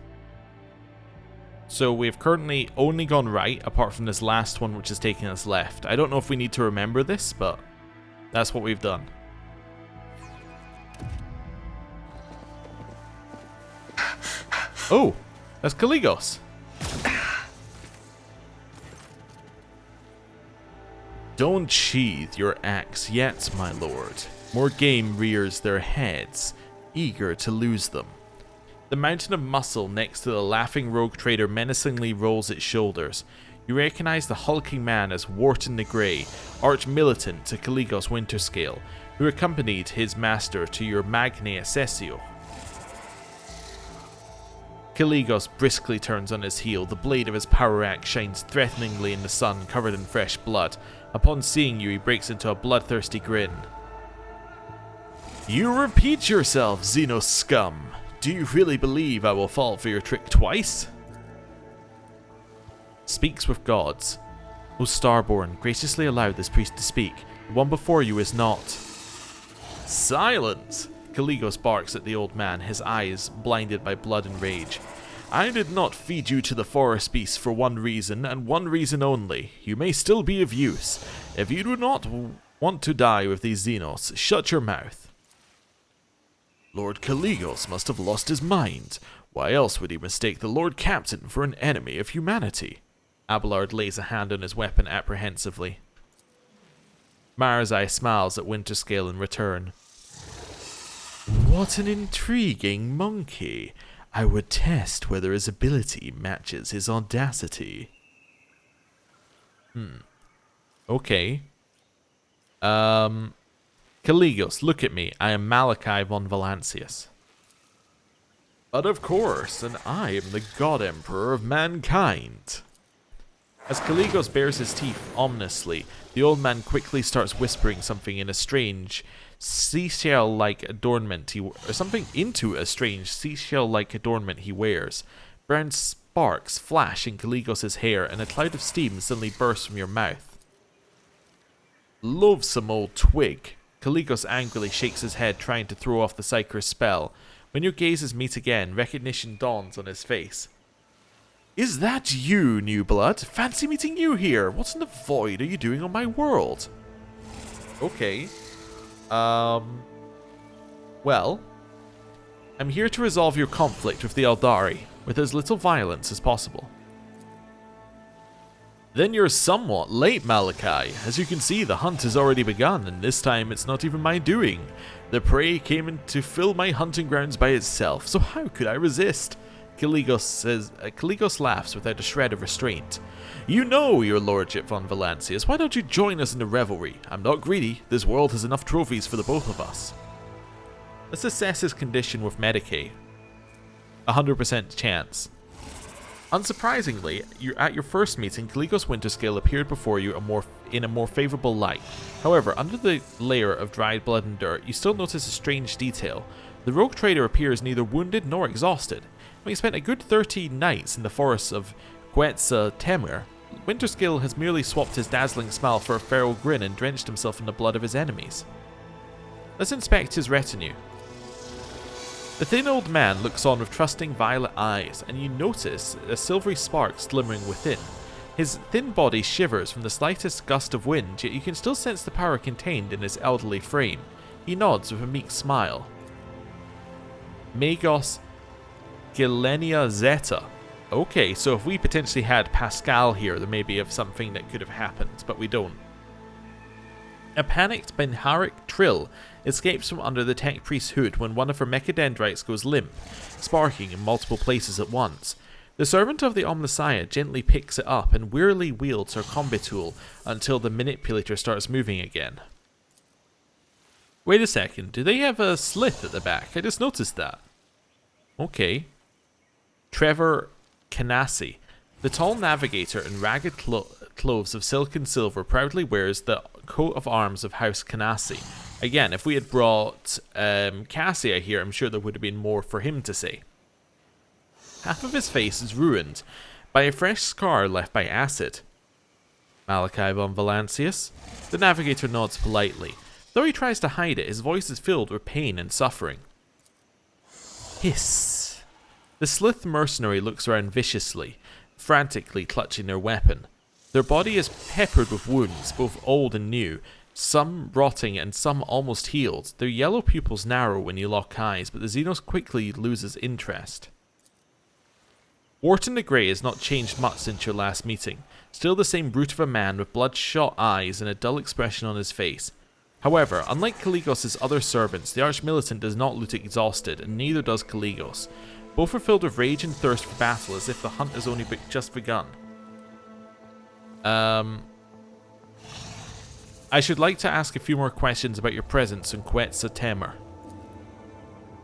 So we've currently only gone right, apart from this last one which is taking us left. I don't know if we need to remember this, but that's what we've done. Oh, that's Kaligos. Don't sheathe your axe yet, my lord. More game rears their heads, eager to lose them. The mountain of muscle next to the laughing rogue trader menacingly rolls its shoulders. You recognize the hulking man as Wharton the Grey, arch-militant to Kaligos Winterscale, who accompanied his master to your Magna Assessio. Kaligos briskly turns on his heel. The blade of his power axe shines threateningly in the sun, covered in fresh blood. Upon seeing you, he breaks into a bloodthirsty grin. You repeat yourself, Xeno scum. Do you really believe I will fall for your trick twice? Speaks with gods. O Starborn, graciously allow this priest to speak. The one before you is not. Silence! Kaligos barks at the old man, his eyes blinded by blood and rage. I did not feed you to the forest beasts for one reason, and one reason only. You may still be of use. If you do not want to die with these Xenos, shut your mouth. Lord Kaligos must have lost his mind. Why else would he mistake the Lord Captain for an enemy of humanity? Abelard lays a hand on his weapon apprehensively. Marzai smiles at Winterscale in return. What an intriguing monkey. I would test whether his ability matches his audacity. Okay. Kaligos, look at me. I am Malachi von Valancius. But of course, and I am the God Emperor of mankind. As Kaligos bares his teeth ominously, the old man quickly starts whispering something in a strange, seashell-like adornment into a strange seashell-like adornment he wears. Brown sparks flash in Kaligos' hair, and a cloud of steam suddenly bursts from your mouth. Loathsome old twig. Kaligos angrily shakes his head, trying to throw off the Psyker's spell. When your gazes meet again, recognition dawns on his face. Is that you, new blood? Fancy meeting you here. What in the void are you doing on my world? Okay. Well, I'm here to resolve your conflict with the Eldari, with as little violence as possible. Then you're somewhat late, Malachi. As you can see, the hunt has already begun, and this time it's not even my doing. The prey came in to fill my hunting grounds by itself, so how could I resist? Kaligos laughs without a shred of restraint. You know, your lordship von Valancius, why don't you join us in the revelry? I'm not greedy. This world has enough trophies for the both of us. Let's assess his condition with Medicaid. 100% chance. Unsurprisingly, at your first meeting, Kaligos Winterscale appeared before you in a more favorable light. However, under the layer of dried blood and dirt, you still notice a strange detail. The rogue trader appears neither wounded nor exhausted. When he spent a good 13 nights in the forests of Quetzal Temur, Winterscale has merely swapped his dazzling smile for a feral grin and drenched himself in the blood of his enemies. Let's inspect his retinue. The thin old man looks on with trusting violet eyes, and you notice a silvery spark glimmering within. His thin body shivers from the slightest gust of wind, yet you can still sense the power contained in his elderly frame. He nods with a meek smile. Magos Gilenia Zeta. Okay, so if we potentially had Pascal here, there may be of something that could have happened, but we don't. A panicked Benharic Trill escapes from under the tech priest's hood when one of her mechadendrites goes limp, sparking in multiple places at once. The servant of the Omnissiah gently picks it up and wearily wields her combat tool until the manipulator starts moving again. Wait a second, do they have a slit at the back? I just noticed that. Okay. Trevor Canassi. The tall navigator in ragged clothes of silk and silver proudly wears the coat of arms of House Canassi. Again, if we had brought Cassia here, I'm sure there would have been more for him to say. Half of his face is ruined by a fresh scar left by acid. Malachi von Valancius? The navigator nods politely. Though he tries to hide it, his voice is filled with pain and suffering. Hiss. The slith mercenary looks around viciously. frantically clutching their weapon. Their body is peppered with wounds, both old and new, some rotting and some almost healed. Their yellow pupils narrow when you lock eyes, but the Xenos quickly loses interest. Wharton the Grey has not changed much since your last meeting. Still the same brute of a man with bloodshot eyes and a dull expression on his face. However, unlike Caligos' other servants, the Arch-Militant does not look exhausted, and neither does Caligos. Both are filled with rage and thirst for battle, as if the hunt has only just begun. I should like to ask a few more questions about your presence in Quetzaltemur.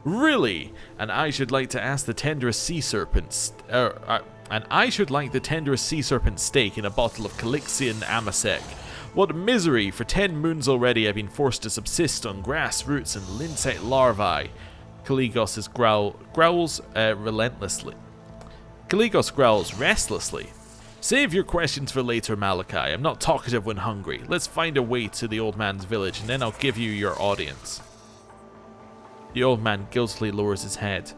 Really? And I should like to ask the tenderest sea serpents. And I should like the tenderest sea serpent steak in a bottle of Calixian Amasec. What misery! For 10 moons already I've been forced to subsist on grass roots and linsect larvae. Caligos growls relentlessly. Caligos growls restlessly. Save your questions for later, Malachi. I'm not talkative when hungry. Let's find a way to the old man's village, and then I'll give you your audience. The old man guiltily lowers his head.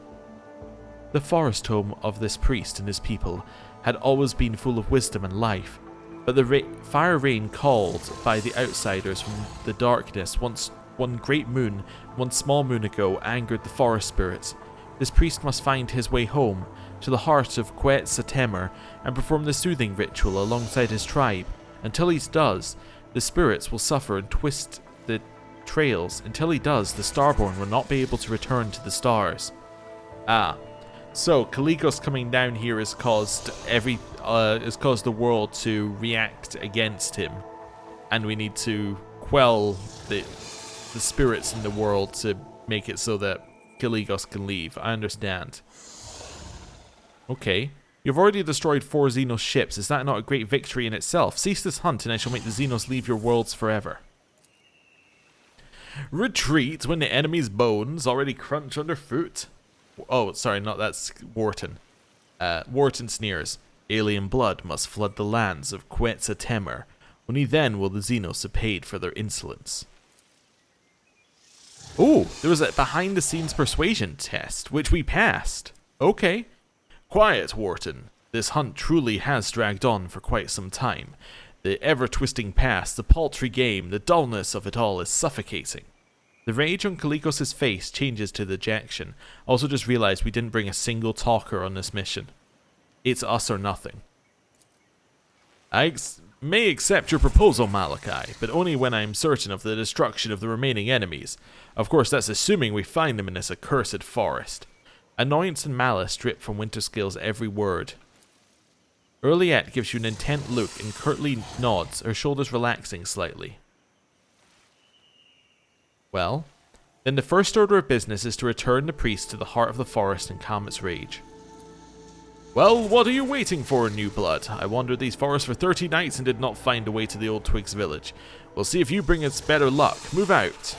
The forest home of this priest and his people had always been full of wisdom and life, but the fire rain called by the outsiders from the darkness one great moon, one small moon ago, angered the forest spirits. This priest must find his way home, to the heart of Quetzaltemur, and perform the soothing ritual alongside his tribe. Until he does, the spirits will suffer and twist the trails. Until he does, the Starborn will not be able to return to the stars. So Caligos coming down here has caused the world to react against him, and we need to quell the spirits in the world to make it so that Caligos can leave. I understand. Okay. You've already destroyed 4 Xenos ships. Is that not a great victory in itself? Cease this hunt and I shall make the Xenos leave your worlds forever. Retreat when the enemy's bones already crunch underfoot. Oh, sorry, that's Wharton. Wharton sneers. Alien blood must flood the lands of Quetzaltemur. Only then will the Xenos have paid for their insolence. Oh, there was a behind-the-scenes persuasion test, which we passed. Okay. Quiet, Wharton. This hunt truly has dragged on for quite some time. The ever-twisting past, the paltry game, the dullness of it all is suffocating. The rage on Caligos' face changes to dejection. Also just realized we didn't bring a single talker on this mission. It's us or nothing. I may accept your proposal, Malachi, but only when I am certain of the destruction of the remaining enemies. Of course, that's assuming we find them in this accursed forest. Annoyance and malice drip from Winterscale's every word. Earliette gives you an intent look and curtly nods, her shoulders relaxing slightly. Well, then the first order of business is to return the priest to the heart of the forest and calm its rage. Well, what are you waiting for, new blood? I wandered these forests for 30 nights and did not find a way to the old Twigs village. We'll see if you bring us better luck. Move out.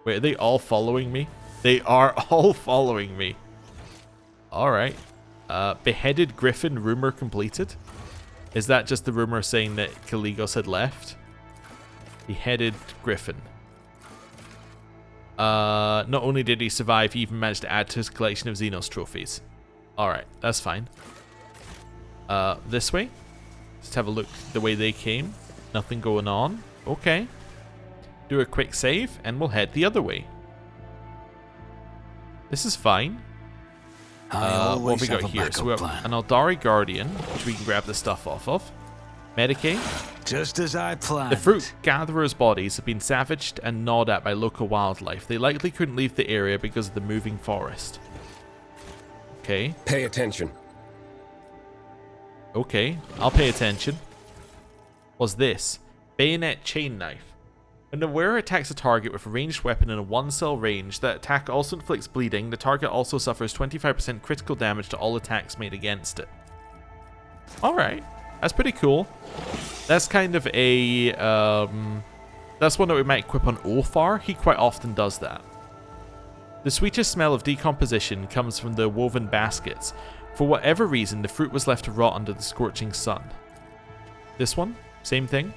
Wait, are they all following me? They are all following me. Alright. Beheaded Griffin rumor completed? Is that just the rumor saying that Caligos had left? Beheaded Griffin. Not only did he survive, he even managed to add to his collection of Xenos trophies. Alright, that's fine. This way? Let's have a look the way they came. Nothing going on. Okay. Do a quick save, and we'll head the other way. This is fine. What have we got here? So we have an Aldari Guardian, which we can grab the stuff off of. Medicaid. Just as I planned. The fruit gatherers' bodies have been savaged and gnawed at by local wildlife. They likely couldn't leave the area because of the moving forest. Okay. Pay attention. Okay, I'll pay attention. What's this? Bayonet chain knife. When the wearer attacks a target with a ranged weapon in a 1-cell range, that attack also inflicts bleeding. The target also suffers 25% critical damage to all attacks made against it. Alright, that's pretty cool. That's kind of a... that's one that we might equip on Ulfar. He quite often does that. The sweetest smell of decomposition comes from the woven baskets. For whatever reason, the fruit was left to rot under the scorching sun. This one? Same thing?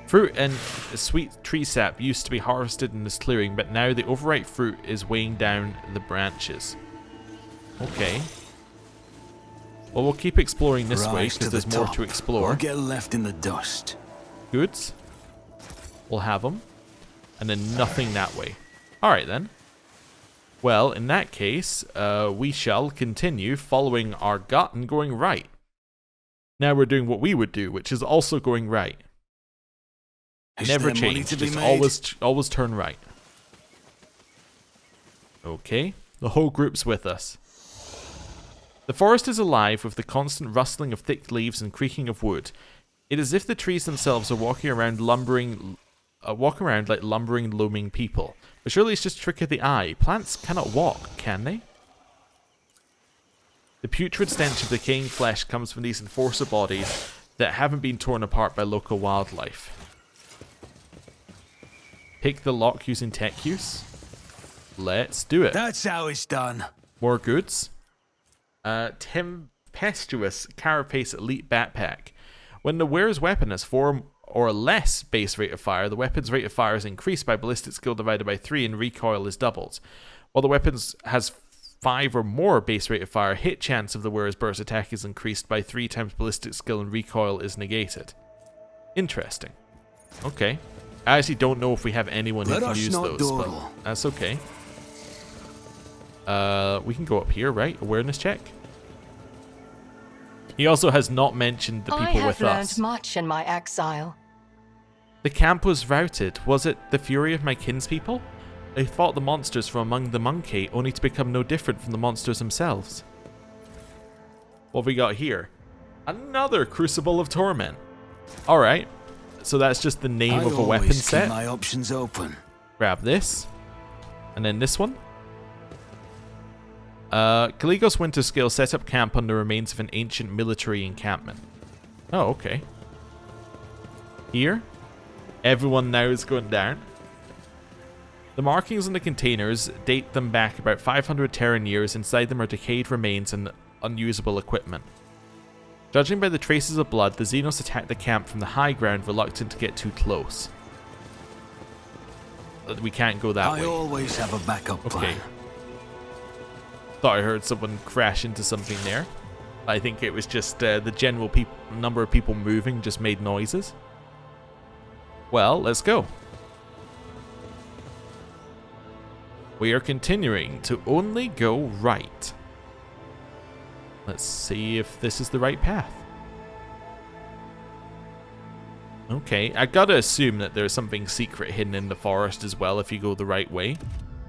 Fruit and sweet tree sap used to be harvested in this clearing, but now the overripe fruit is weighing down the branches. Okay. Well, we'll keep exploring this way Rise because to the there's more top, to explore. or get left in the dust. Goods. We'll have them. And then nothing that way. Alright then. Well, in that case, we shall continue following our gut and going right. Now we're doing what we would do, which is also going right. Is Never there money change, to be just made? always turn right. Okay, the whole group's with us. The forest is alive with the constant rustling of thick leaves and creaking of wood. It is as if the trees themselves are walking around like lumbering, looming people. But surely it's just a trick of the eye. Plants cannot walk, can they? The putrid stench of decaying flesh comes from these enforcer bodies that haven't been torn apart by local wildlife. Pick the lock using tech use. Let's do it. That's how it's done. More goods. Tempestuous Carapace Elite Backpack. When the wearer's weapon has 4 or less base rate of fire, the weapon's rate of fire is increased by ballistic skill divided by 3 and recoil is doubled. While the weapon has 5 or more base rate of fire, hit chance of the wearer's burst attack is increased by 3 times ballistic skill and recoil is negated. Interesting. Okay. I actually don't know if we have anyone who can use those, but that's okay. We can go up here, right? Awareness check. He also has not mentioned the people with us. I have learned much in my exile. The camp was routed. Was it the fury of my kinspeople? They fought the monsters from among the monkey, only to become no different from the monsters themselves. What have we got here? Another Crucible of Torment. Alright. So that's just the name of a weapon set. My options open. Grab this. And then this one. Caligos Winterscale set up camp on the remains of an ancient military encampment. Oh, okay. Here. Everyone now is going down. The markings on the containers date them back about 500 Terran years. Inside them are decayed remains and unusable equipment. Judging by the traces of blood, the Xenos attacked the camp from the high ground, reluctant to get too close. We can't go that way. I always have a backup plan. Okay. Thought I heard someone crash into something there. I think it was just the general number of people moving just made noises. Well, let's go. We are continuing to only go right. Let's see if this is the right path. Okay, I gotta assume that there's something secret hidden in the forest as well if you go the right way.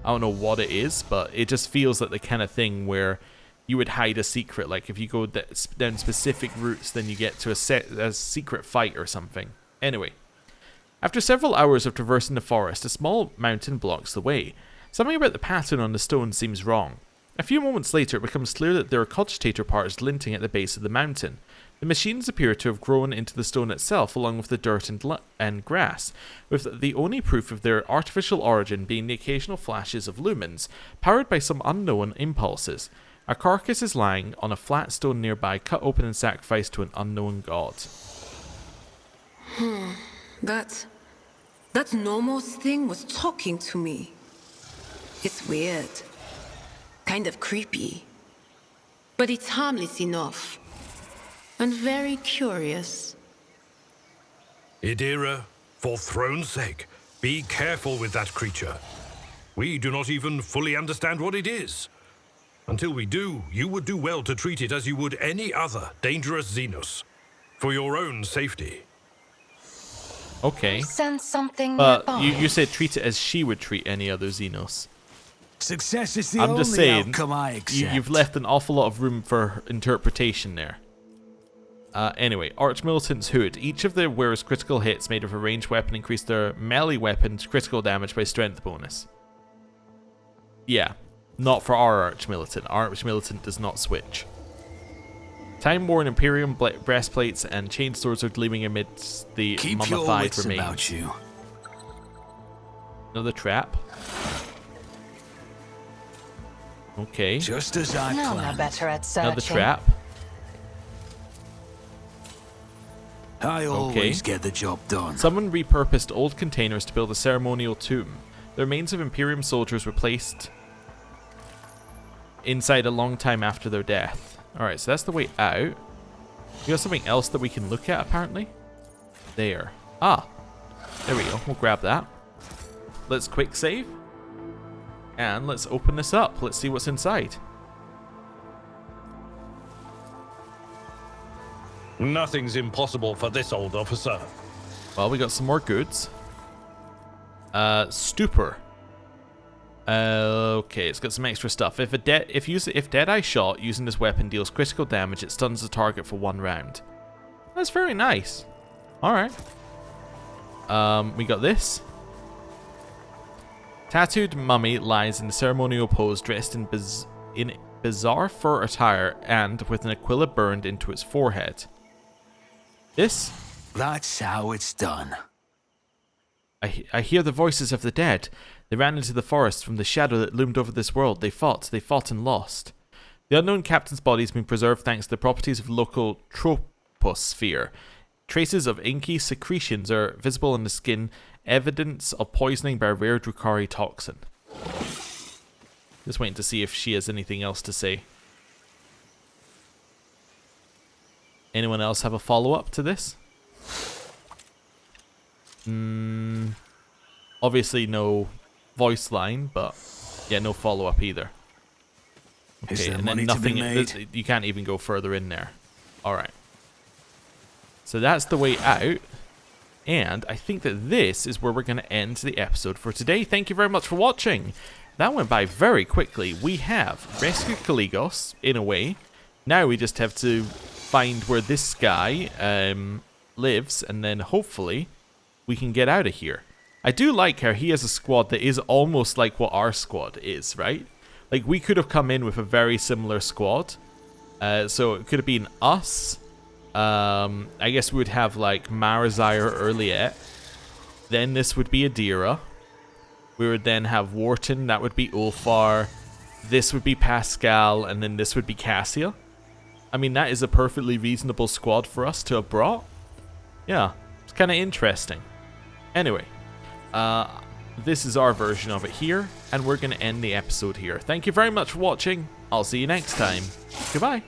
I don't know what it is, but it just feels like the kind of thing where you would hide a secret. Like if you go down specific routes, then you get to a secret fight or something. Anyway, after several hours of traversing the forest, a small mountain blocks the way. Something about the pattern on the stone seems wrong. A few moments later, it becomes clear that there are cogitator parts glinting at the base of the mountain. The machines appear to have grown into the stone itself along with the dirt and grass, with the only proof of their artificial origin being the occasional flashes of lumens, powered by some unknown impulses. A carcass is lying on a flat stone nearby, cut open and sacrificed to an unknown god. That Nomos thing was talking to me. It's weird. Kind of creepy. But it's harmless enough. And very curious. Idira, for throne's sake, be careful with that creature. We do not even fully understand what it is. Until we do, you would do well to treat it as you would any other dangerous Xenos. For your own safety. Okay. Sense something But nearby. you said treat it as she would treat any other Xenos. Success is the I'm only just saying, outcome I accept. you've left an awful lot of room for interpretation there. Anyway, Archmilitant's Hood. Each of the wearer's critical hits made of a ranged weapon increase their melee weapon's critical damage by strength bonus. Yeah, not for our Archmilitant. Our Archmilitant does not switch. Time-worn Imperium breastplates and chain swords are gleaming amidst the Keep your mummified wits remains. about you. Another trap. Okay. Just as I None are planned. better at searching. Another trap. I always get the job done. Someone repurposed old containers to build a ceremonial tomb. The remains of Imperium soldiers were placed inside a long time after their death. Alright, so that's the way out. We got something else that we can look at, apparently. There. Ah. There we go. We'll grab that. Let's quick save. And let's open this up. Let's see what's inside. Nothing's impossible for this old officer. Well, we got some more goods. Stupor. Okay, it's got some extra stuff. If Deadeye shot using this weapon deals critical damage, it stuns the target for 1 round. That's very nice. Alright. We got this. Tattooed mummy lies in the ceremonial pose, dressed in bizarre fur attire and with an aquila burned into its forehead. This? That's how it's done. I hear the voices of the dead. They ran into the forest from the shadow that loomed over this world. They fought and lost. The unknown captain's body has been preserved thanks to the properties of local troposphere. Traces of inky secretions are visible on the skin, evidence of poisoning by a rare Drukhari toxin. Just waiting to see if she has anything else to say. Anyone else have a follow-up to this? Obviously no voice line, but yeah, no follow-up either. Okay, and then nothing. You can't even go further in there. All right. So that's the way out. And I think that this is where we're going to end the episode for today. Thank you very much for watching. That went by very quickly. We have rescued Kaligos, in a way. Now we just have to find where this guy lives, and then hopefully we can get out of here. I do like how he has a squad that is almost like what our squad is, right? Like, we could have come in with a very similar squad. So it could have been us. I guess we would have like Marazire or Erliet. Then this would be Adira. We would then have Wharton. That would be Ulfar. This would be Pascal. And then this would be Cassia. I mean, that is a perfectly reasonable squad for us to have brought. Yeah, it's kind of interesting. Anyway, this is our version of it here. And we're going to end the episode here. Thank you very much for watching. I'll see you next time. Goodbye.